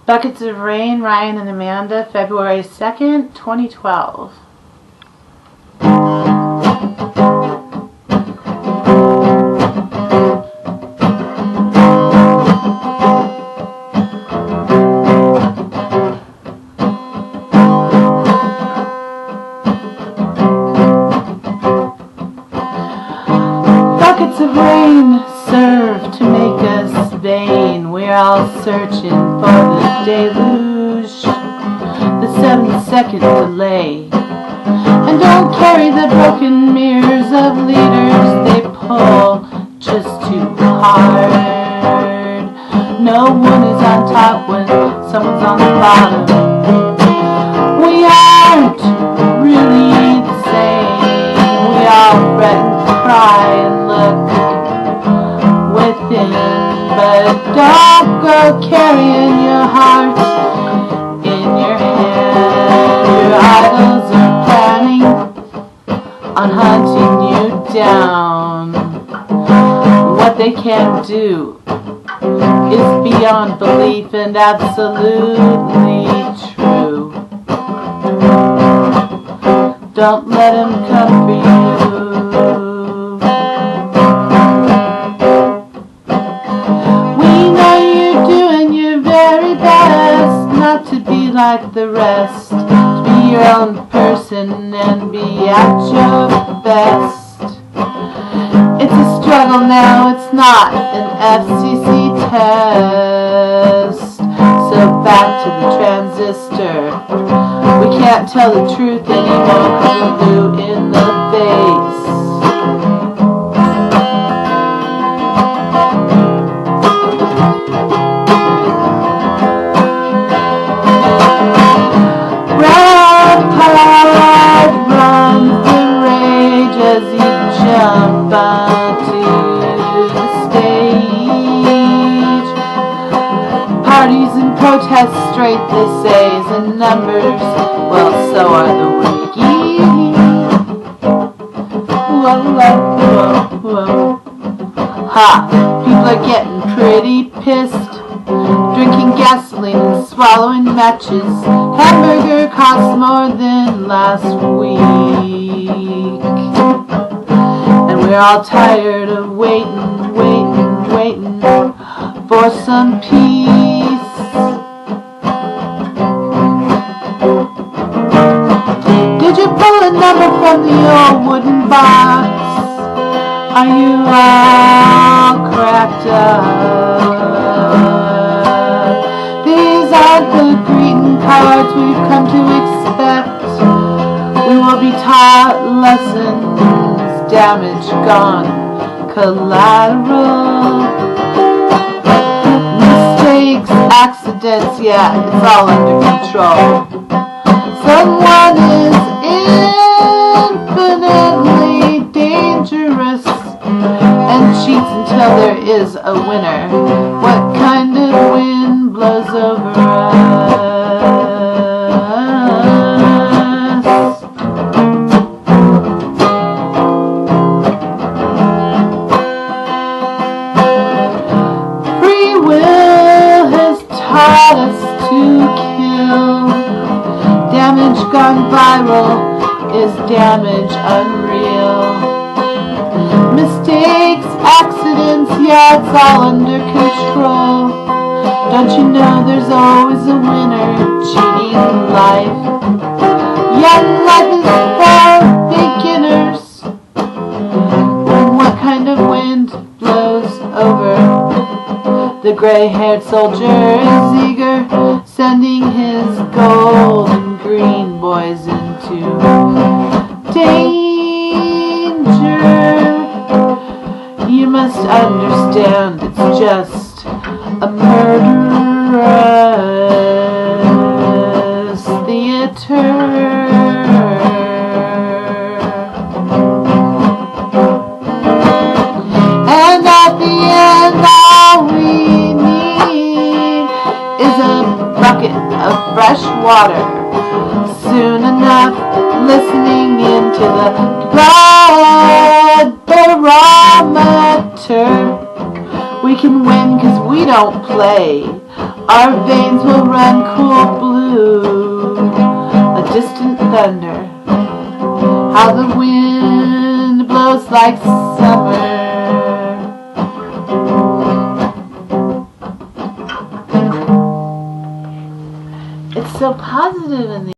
Buckets of Rain, Ryan and Amanda, February 2nd, 2012. Buckets of rain serve to make us vain. We're all searching for the deluge, the 7-second delay. And don't carry the broken mirrors of leaders. They pull just too hard. No one is on top when someone's on the bottom. We aren't really the same. We all fret and cry and look within. But don't go carrying your heart in your hand. Your idols are planning on hunting you down. What they can do is beyond belief and absolutely true. Don't let them come for you. Not to be like the rest, to be your own person and be at your best. It's a struggle now, it's not an FCC test. So back to the transistor. We can't tell the truth anymore 'cause we're blue in the face. Jump onto the stage. Parties and protests straight, they say, is in numbers. Well, so are the wiki. Whoa, whoa, whoa, whoa. Ha! People are getting pretty pissed. Drinking gasoline and swallowing matches. Hamburger costs more than last week. We're all tired of waiting, waiting, waiting for some peace. Did you pull a number from the old wooden box? Are you all cracked up? These aren't the greeting cards we've come to expect. We will be taught lessons. Damage gone, collateral. Mistakes, accidents, yeah, it's all under control. Someone is infinitely dangerous and cheats until there is a winner. What kind of wind blows over us? Taught us to kill. Damage gone viral is damage unreal. Mistakes, accidents, yeah, it's all under control. Don't you know there's always a winner? Cheating life. Young life is for beginners. What kind of wind blows over? The gray-haired soldier is eager, sending his gold and green boys into danger. You must understand it's just a murderous theater. And at the end all we need is a bucket of fresh water. Soon enough, listening into the blood barometer, we We can win 'cause we don't play. Our veins will run cool blue, a distant thunder. How the wind blows like summer. It's so positive in the